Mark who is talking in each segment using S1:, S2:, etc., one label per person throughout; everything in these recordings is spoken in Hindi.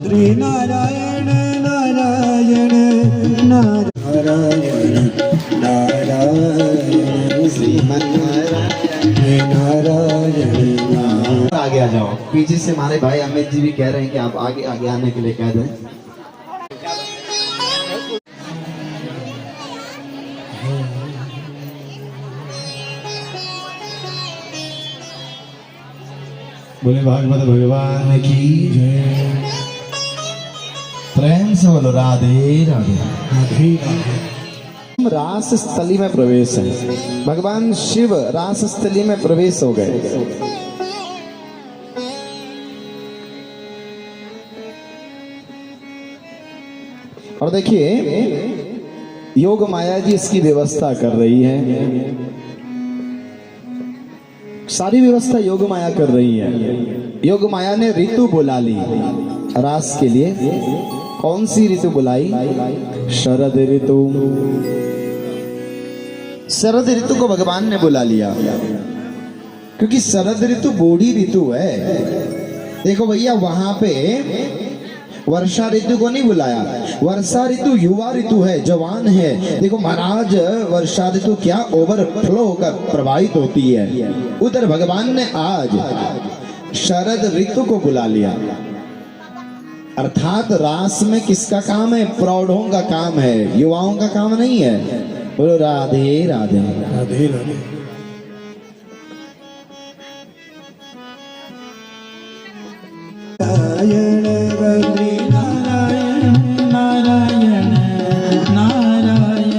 S1: श्री नारायण नारायण नारायण नारायण श्रीमन्नारायण नारायण।
S2: आगे आ जाओ, पीछे से हमारे भाई अमित जी भी कह रहे हैं कि आप आगे आगे आने के लिए कह दें।
S3: बोले भागवत भगवान की जय। प्रेम से बोलो राधे राधे राधे राधे।
S2: हम रास स्थली में प्रवेश है, भगवान शिव रास स्थली में प्रवेश हो गए। और देखिए योग माया जी इसकी व्यवस्था कर रही है, सारी व्यवस्था योग माया कर रही है। योग माया ने ऋतु बुला ली रास के लिए। कौन सी ऋतु बुलाई? शरद ऋतु। शरद ऋतु को भगवान ने बुला लिया, क्योंकि शरद ऋतु बूढ़ी ऋतु है। देखो भैया, वहां पे वर्षा ऋतु को नहीं बुलाया। वर्षा ऋतु युवा ऋतु है, जवान है। देखो महाराज, वर्षा ऋतु क्या ओवरफ्लो होकर प्रभावित होती है। उधर भगवान ने आज शरद ऋतु को बुला लिया। अर्थात रास में किसका काम है? प्रौढ़ों का काम है, युवाओं का काम नहीं है। बोलो राधे राधे
S1: राधे राधे। नारायण बद्री नारायण नारायण नारायण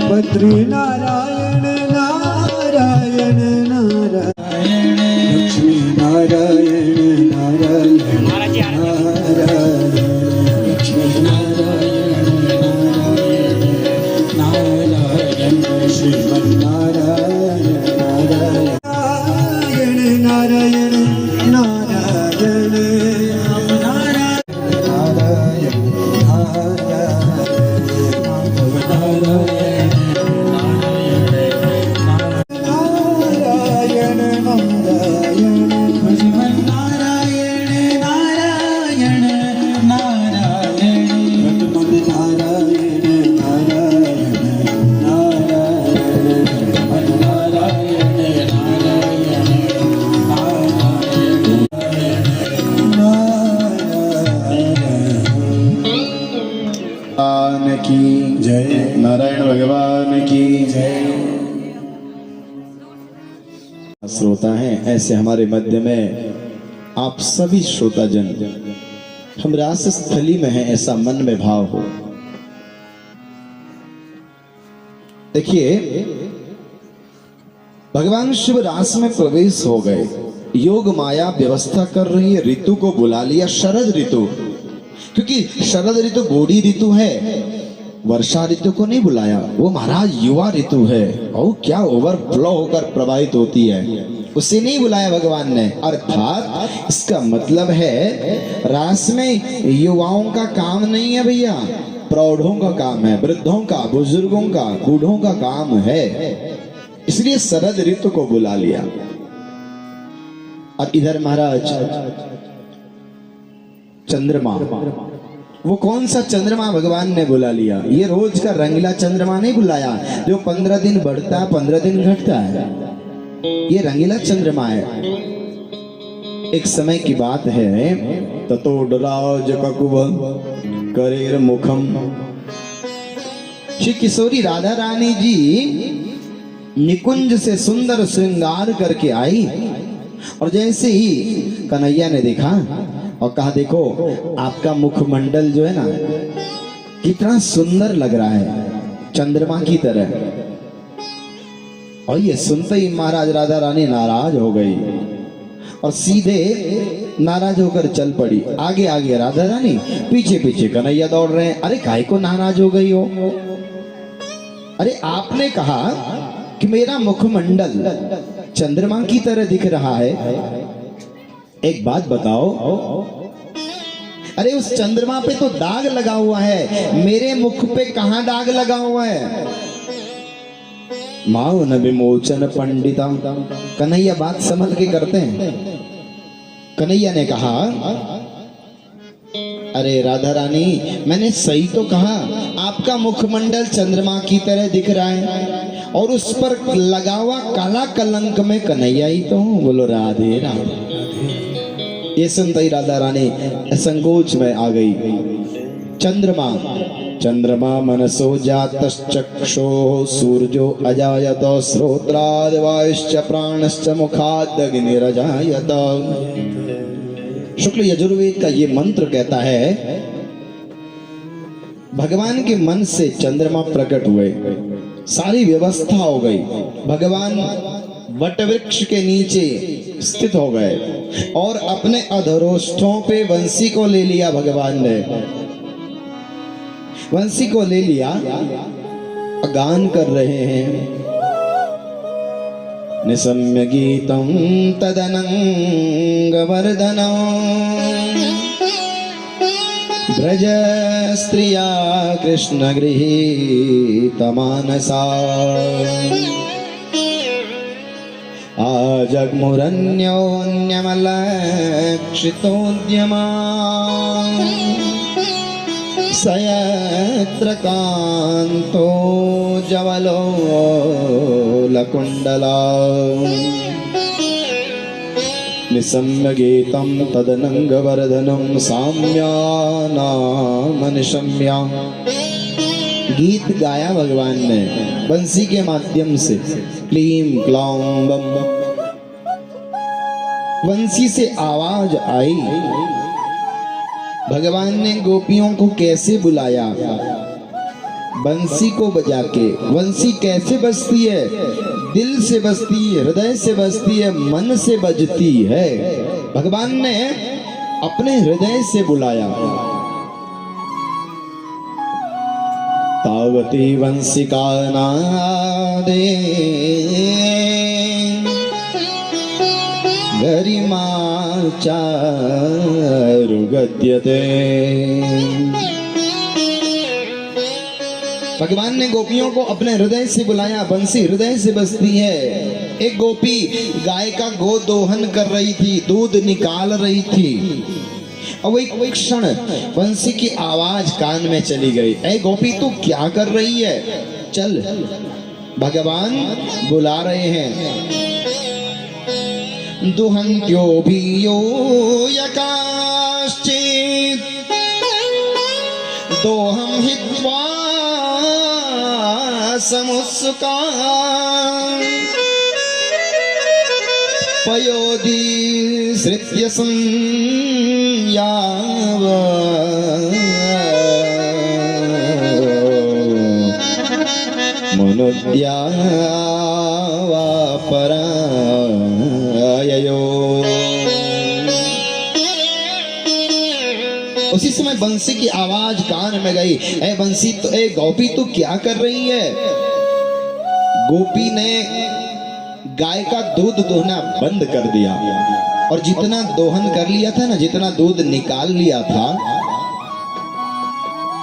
S1: बद्री नारायण नारायण नारायण लक्ष्मी नारायण नारायण नारायण लक्ष्मी नारायण नारायण नारायण श्रीमन्नारायण नारायण नारायण नारायण
S3: की जय। नारायण भगवान की जय।
S2: श्रोता हैं, ऐसे हमारे मध्य में आप सभी श्रोताजन, हम रास स्थली में हैं, ऐसा मन में भाव हो। देखिए भगवान शिव रास में प्रवेश हो गए। योग माया व्यवस्था कर रही है, ऋतु को बुला लिया, शरद ऋतु। क्योंकि शरद ऋतु बूढ़ी ऋतु है, वर्षा ऋतु को नहीं बुलाया। वो महाराज युवा ऋतु है और क्या ओवरफ्लो होकर प्रभावित होती है, उसे नहीं बुलाया भगवान ने। अर्थात इसका मतलब है रास में युवाओं का काम नहीं है भैया, प्रौढ़ों का काम है, वृद्धों का, बुजुर्गों का, बूढ़ों का काम है। इसलिए शरद ऋतु को बुला लिया। और इधर महाराज चंद्रमा, वो कौन सा चंद्रमा भगवान ने बुला लिया? ये रोज का रंगीला चंद्रमा नहीं बुलाया, जो 15 दिन बढ़ता 15 दिन घटता है। ये रंगीला चंद्रमा है। एक समय की बात है, ततोडराज ककुव करेर मुखम। श्री किशोरी राधा रानी जी निकुंज से सुंदर श्रृंगार करके आई, और जैसे ही कन्हैया ने देखा और कहा, देखो आपका मुखमंडल जो है ना, कितना सुंदर लग रहा है, चंद्रमा की तरह। और ये सुनते ही महाराज राधा रानी नाराज हो गई और सीधे नाराज होकर चल पड़ी। आगे आगे राधा रानी, पीछे पीछे कन्हैया दौड़ रहे हैं। अरे काहे को नाराज हो गई हो? अरे आपने कहा कि मेरा मुखमंडल चंद्रमा की तरह दिख रहा है। एक बात बताओ, अरे उस चंद्रमा पे तो दाग लगा हुआ है, मेरे मुख पे कहां दाग लगा हुआ है? मौन विमोचन पंडिता। कन्हैया बात संभल के करते हैं। कन्हैया ने कहा, अरे राधा रानी, मैंने सही तो कहा, आपका मुखमंडल चंद्रमा की तरह दिख रहा है और उस पर लगा हुआ काला कलंक में कन्हैया ही तो हूं। बोलो राधे राधे। ये सुनते ही राधा रानी संकोच में आ गई। चंद्रमा चंद्रमा मनसो जातश्चक्षो सूर्यो अजायत श्रोत्राद वायुश्च प्राणश्च मुखादग्निरजायत। शुक्ल यजुर्वेद का ये मंत्र कहता है भगवान के मन से चंद्रमा प्रकट हुए, सारी व्यवस्था हो गई, भगवान वट वृक्ष के नीचे स्थित हो गए और अपने अधरोष्ठों पे वंशी को ले लिया। भगवान ने वंशी को ले लिया, गान कर रहे हैं। निसम्य गीतम तदनंग वर्धनम ब्रज स्त्रिया कृष्ण गृहीत मानसा आजग्मुरन्योन्यमलक्षितोद्यमा सयत्र कांतो जवलो लकुंडला निसम्य गीतम तदनंग वर्धनम साम्यानाम निशम्या। गीत गाया भगवान ने बंसी के माध्यम से, क्लीम क्लौम बम। बंसी से आवाज आई। भगवान ने गोपियों को कैसे बुलाया, बंसी को बजा के। बंसी कैसे बजती है? दिल से बजती है, हृदय से बजती है, मन से बजती है। भगवान ने अपने हृदय से बुलाया। तावती वंशिका नादे गरिमा चारुगद्यते। भगवान ने गोपियों को अपने हृदय से बुलाया। बंसी हृदय से बजती है। एक गोपी गाय का गोदोहन कर रही थी, दूध निकाल रही थी, और वो एक क्षण बंसी की आवाज कान में चली गई। ऐ गोपी, तू क्या कर रही है? चल, भगवान बुला रहे हैं। दुहन्त्यो भी यो यकाश्चित् दोहम हित्वा समुत्सुका पयोधि श्रित्य संयाव मनुद्यावा पराययो। उसी समय बंसी की आवाज कान में गई। ए बंसी, तो ए गोपी, तू क्या कर रही है? गोपी ने गाय का दूध दोहना बंद कर दिया और जितना दोहन कर लिया था ना, जितना दूध निकाल लिया था,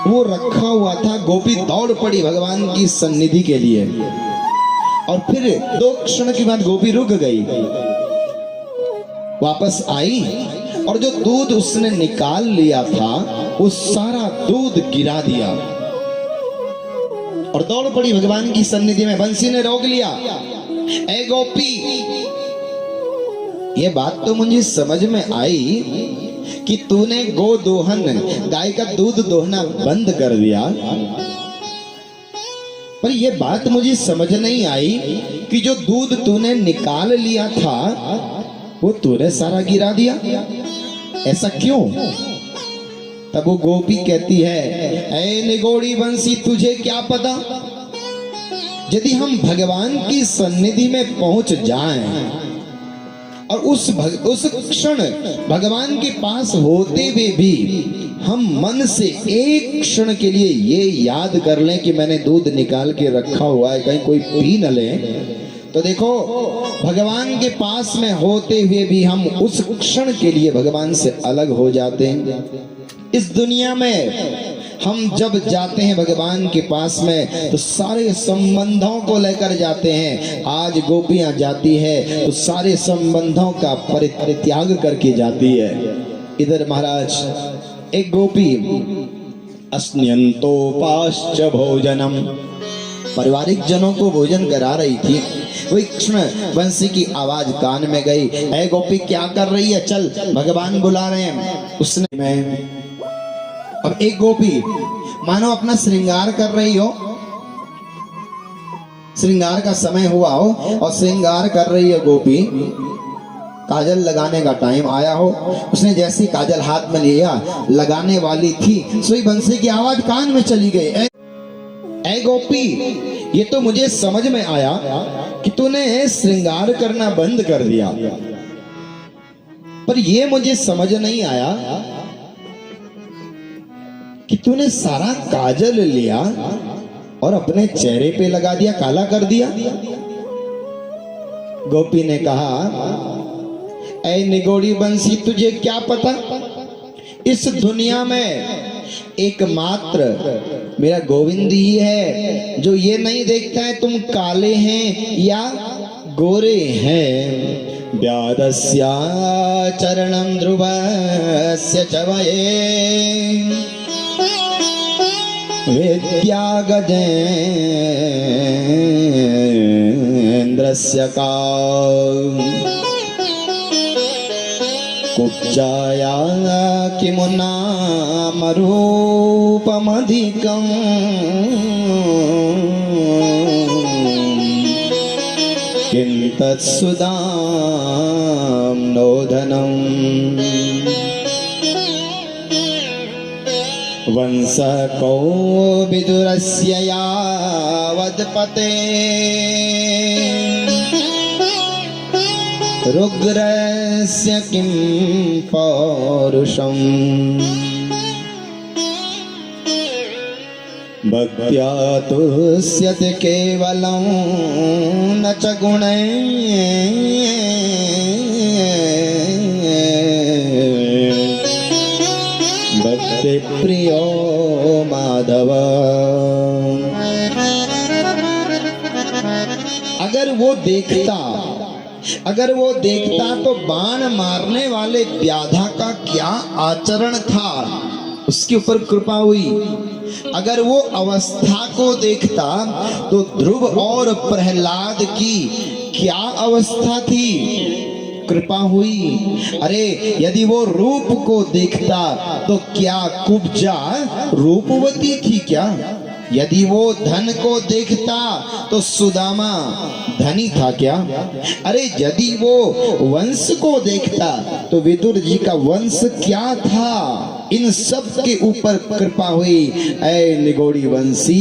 S2: वो रखा हुआ था। गोपी दौड़ पड़ी भगवान की सन्निधि के लिए और फिर 2 क्षण के बाद गोपी रुक गई, वापस आई और जो दूध उसने निकाल लिया था वो सारा दूध गिरा दिया और दौड़ पड़ी भगवान की सन्निधि में। बंसी ने रोक लिया। ए गोपी, ये बात तो मुझे समझ में आई कि तूने गोदोहन, गाय का दूध दोहना बंद कर दिया, पर ये बात मुझे समझ नहीं आई कि जो दूध तूने निकाल लिया था वो तूने सारा गिरा दिया। ऐसा क्यों? तब वो गोपी कहती है, ऐ निगोड़ी बंसी, तुझे क्या पता? यदि हम भगवान की सन्निधि में पहुंच जाएं और उस क्षण भगवान के पास होते हुए भी हम मन से एक क्षण के लिए ये याद कर लें कि मैंने दूध निकाल के रखा हुआ है, कहीं कोई पी न ले, तो देखो भगवान के पास में होते हुए भी हम उस क्षण के लिए भगवान से अलग हो जाते हैं। इस दुनिया में हम जब जाते हैं भगवान के पास में तो सारे संबंधों को लेकर जाते हैं। आज गोपियां जाती है तो सारे संबंधों का परित्याग करके जाती है। इधर महाराज एक गोपी अस्न्यंतोपाश्च भोजनम, पारिवारिक जनों को भोजन करा रही थी। वही कृष्ण बंसी की आवाज कान में गई, ऐ गोपी क्या कर रही है, चल भगवान बुला रहे हैं। उसने मैं अब एक गोपी मानो अपना श्रृंगार कर रही हो, श्रृंगार का समय हुआ हो और श्रृंगार कर रही है गोपी, काजल लगाने का टाइम आया हो, उसने जैसी काजल हाथ में लिया लगाने वाली थी, सोई बंसी की आवाज कान में चली गई, ऐ गोपी ये तो मुझे समझ में आया कि तूने श्रृंगार करना बंद कर दिया, पर ये मुझे समझ नहीं आया कि तूने सारा काजल लिया और अपने चेहरे पे लगा दिया, काला कर दिया। गोपी ने कहा, ऐ निगोड़ी बंसी तुझे क्या पता, इस दुनिया में एकमात्र मेरा गोविंद ही है जो ये नहीं देखता है तुम काले हैं या गोरे हैं। व्यादस्या चरणं ध्रुवस्य च वये वेद्या गजेन्द्रस्य का कुब्जाया किमुनाम रूपमधिकम् किं तत्सुदां नोधनम् वंशको विदुरस्य यावद्पते रुग्रस्य किं पौरुषम् भक्त्या तुष्यते केवलं न च गुणैः भक्ति प्रियो माधव। अगर वो देखता तो बाण मारने वाले व्याधा का क्या आचरण था, उसके ऊपर कृपा हुई। अगर वो अवस्था को देखता तो ध्रुव और प्रहलाद की क्या अवस्था थी, कृपा हुई। अरे यदि वो रूप को देखता तो क्या कुब्जा रूपवती थी क्या? यदि वो धन को देखता तो सुदामा धनी था क्या? अरे यदि वो वंश को देखता तो विदुर जी का वंश क्या था? इन सब के ऊपर कृपा हुई। ऐ निगोड़ी वंशी,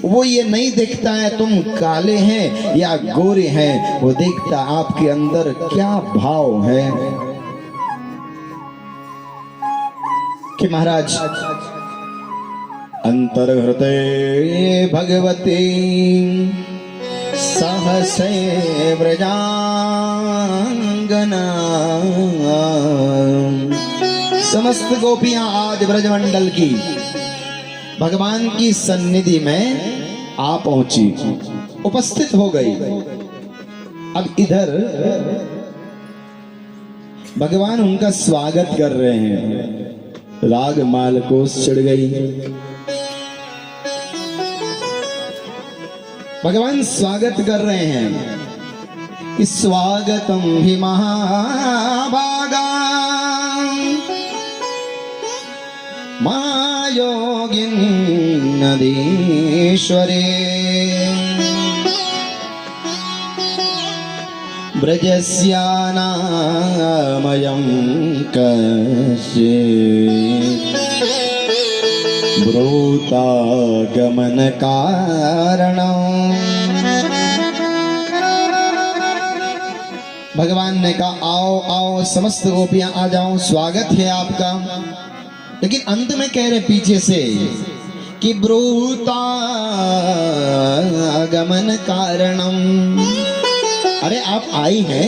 S2: वो ये नहीं देखता है तुम काले हैं या गोरे हैं, वो देखता आपके अंदर क्या भाव है। कि महाराज अंतर्हृते भगवती सहसे व्रजांगना। समस्त गोपियां आज ब्रजमंडल की भगवान की सन्निधि में आ पहुंची, उपस्थित हो गई। अब इधर भगवान उनका स्वागत कर रहे हैं। राग मालकोस चढ़ गई। भगवान स्वागत कर रहे हैं कि स्वागतम हि महाभागा मायोगिन्नदीश्वरे ब्रजस्यानामयं कश्चित् ब्रूतागमन कारणम्। भगवान ने कहा आओ आओ समस्त गोपियां आ जाओ, स्वागत है आपका। लेकिन अंत में कह रहे पीछे से कि ब्रूतागमन कारणम्। अरे आप आई हैं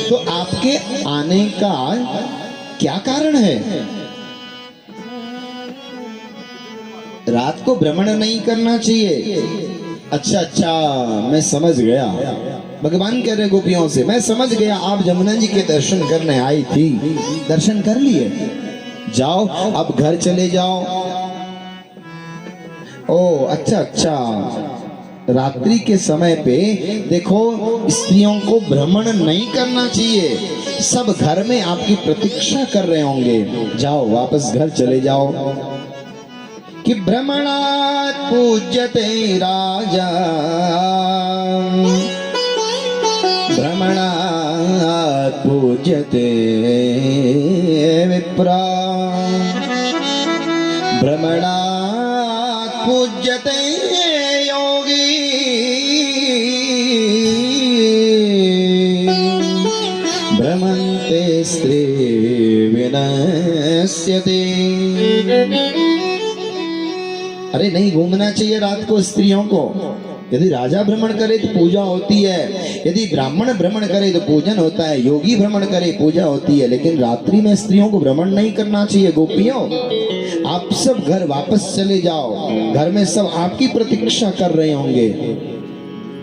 S2: तो आपके आने का क्या कारण है? रात को भ्रमण नहीं करना चाहिए। अच्छा अच्छा, मैं समझ गया। भगवान कह रहे गोपियों से, मैं समझ गया आप जमुना जी के दर्शन करने आई थी, दर्शन कर लिए। जाओ अब घर चले जाओ। ओ अच्छा अच्छा, रात्रि के समय पे देखो स्त्रियों को भ्रमण नहीं करना चाहिए, सब घर में आपकी प्रतीक्षा कर रहे होंगे। जाओ वापस घर चले जाओ। कि भ्रमणात् पूज्यते राजा, भ्रमणात् पूज्यते विप्रा, भ्रमणात् पूज्यते योगी, भ्रमन्ते स्त्री विनश्यते। अरे नहीं घूमना चाहिए रात को स्त्रियों को। यदि राजा भ्रमण करे तो पूजा होती है, यदि ब्राह्मण भ्रमण करे तो पूजन होता है, योगी भ्रमण करे पूजा होती है, लेकिन रात्रि में स्त्रियों को भ्रमण नहीं करना चाहिए। गोपियों आप सब घर वापस चले जाओ, घर में सब आपकी प्रतीक्षा कर रहे होंगे।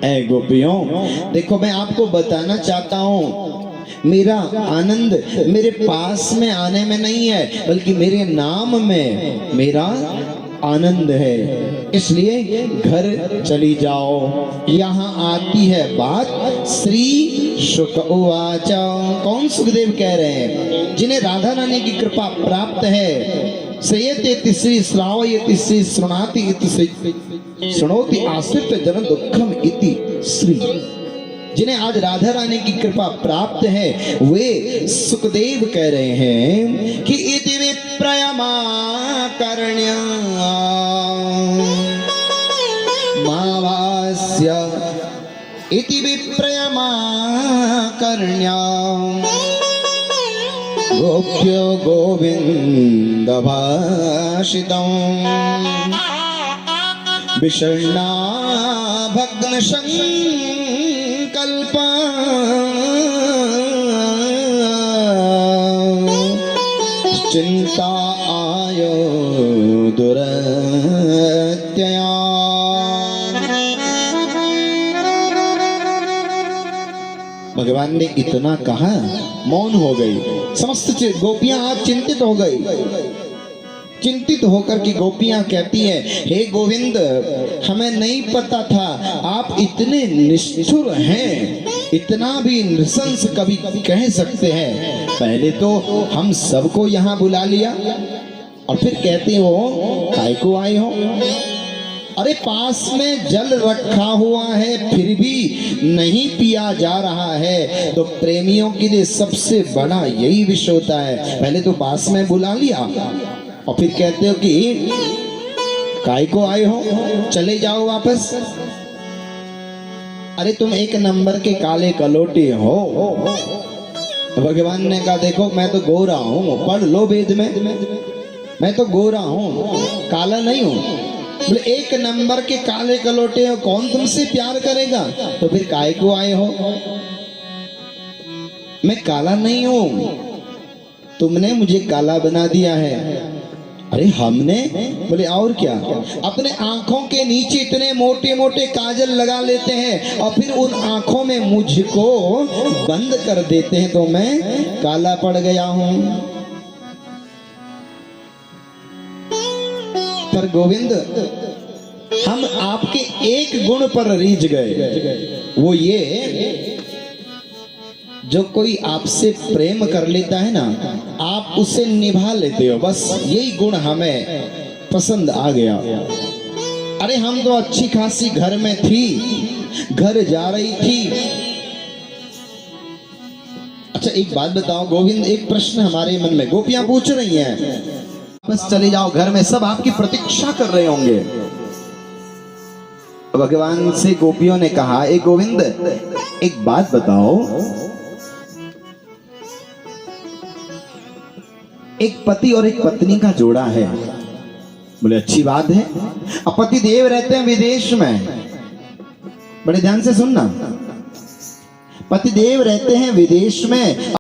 S2: ऐ गोपियों देखो मैं आपको बताना चाहता हूँ, मेरा आनंद मेरे पास में आने में नहीं है, बल्कि मेरे नाम में मेरा आनंद है। इसलिए घर चली जाओ। यहाँ आती है बात श्री शुक उवाच। कौन सुखदेव कह रहे हैं? जिन्हें राधा रानी की कृपा प्राप्त है। श्रेयते तिश्री श्रावयति श्री शृणाति इति श्री शृणोति आश्रित जन दुखम इति श्री। जिन्हें आज राधा रानी की कृपा प्राप्त है वे सुखदेव कह रहे हैं कि इति विप्रयमा करण्या मावास्य, इति विप्रयमा करण्या गोप्यो गोविंद भाषितम् विषण्णा भग्न संकल्पा चिंता आयो दुरत्यया। भगवान ने इतना कहा, मौन हो गई। समस्त गोपियां आज चिंतित हो गई। चिंतित होकर की गोपियां कहती हैं, हे गोविंद हमें नहीं पता था आप इतने निष्ठुर हैं, इतना भी नृशंस कभी कह सकते हैं। पहले तो हम सबको यहाँ बुला लिया और फिर कहते हो काय को आए हो। अरे पास में जल रखा हुआ है फिर भी नहीं पिया जा रहा है, तो प्रेमियों के लिए सबसे बड़ा यही विषय होता है। पहले तो पास में बुला लिया और फिर कहते हो कि काय को आए हो, चले जाओ वापस। अरे तुम एक नंबर के काले कलोटे हो। भगवान ने कहा देखो मैं तो गोरा हूं, पढ़ लो वेद में, मैं तो गोरा हूं, काला नहीं हूं। बोले एक नंबर के काले कलोटे हो, कौन तुमसे प्यार करेगा? तो फिर काय को आए हो? मैं काला नहीं हूं, तुमने मुझे काला बना दिया है। अरे हमने? बोले और क्या, अपने आंखों के नीचे इतने मोटे मोटे काजल लगा लेते हैं और फिर उन आंखों में मुझको बंद कर देते हैं, तो मैं काला पड़ गया हूं। पर गोविंद हम आपके एक गुण पर रीझ गए, वो ये जो कोई आपसे प्रेम कर लेता है ना, आप उसे निभा लेते हो, बस यही गुण हमें पसंद आ गया। अरे हम तो अच्छी खासी घर में थी, घर जा रही थी। अच्छा एक बात बताओ गोविंद, एक प्रश्न हमारे मन में, गोपियां पूछ रही हैं, बस चले जाओ घर में सब आपकी प्रतीक्षा कर रहे होंगे। भगवान से गोपियों ने कहा, ए गोविंद एक बात बताओ, एक पति और एक पत्नी का जोड़ा है। बोले अच्छी बात है। अब पति देव रहते हैं विदेश में, बड़े ध्यान से सुनना, पति देव रहते हैं विदेश में।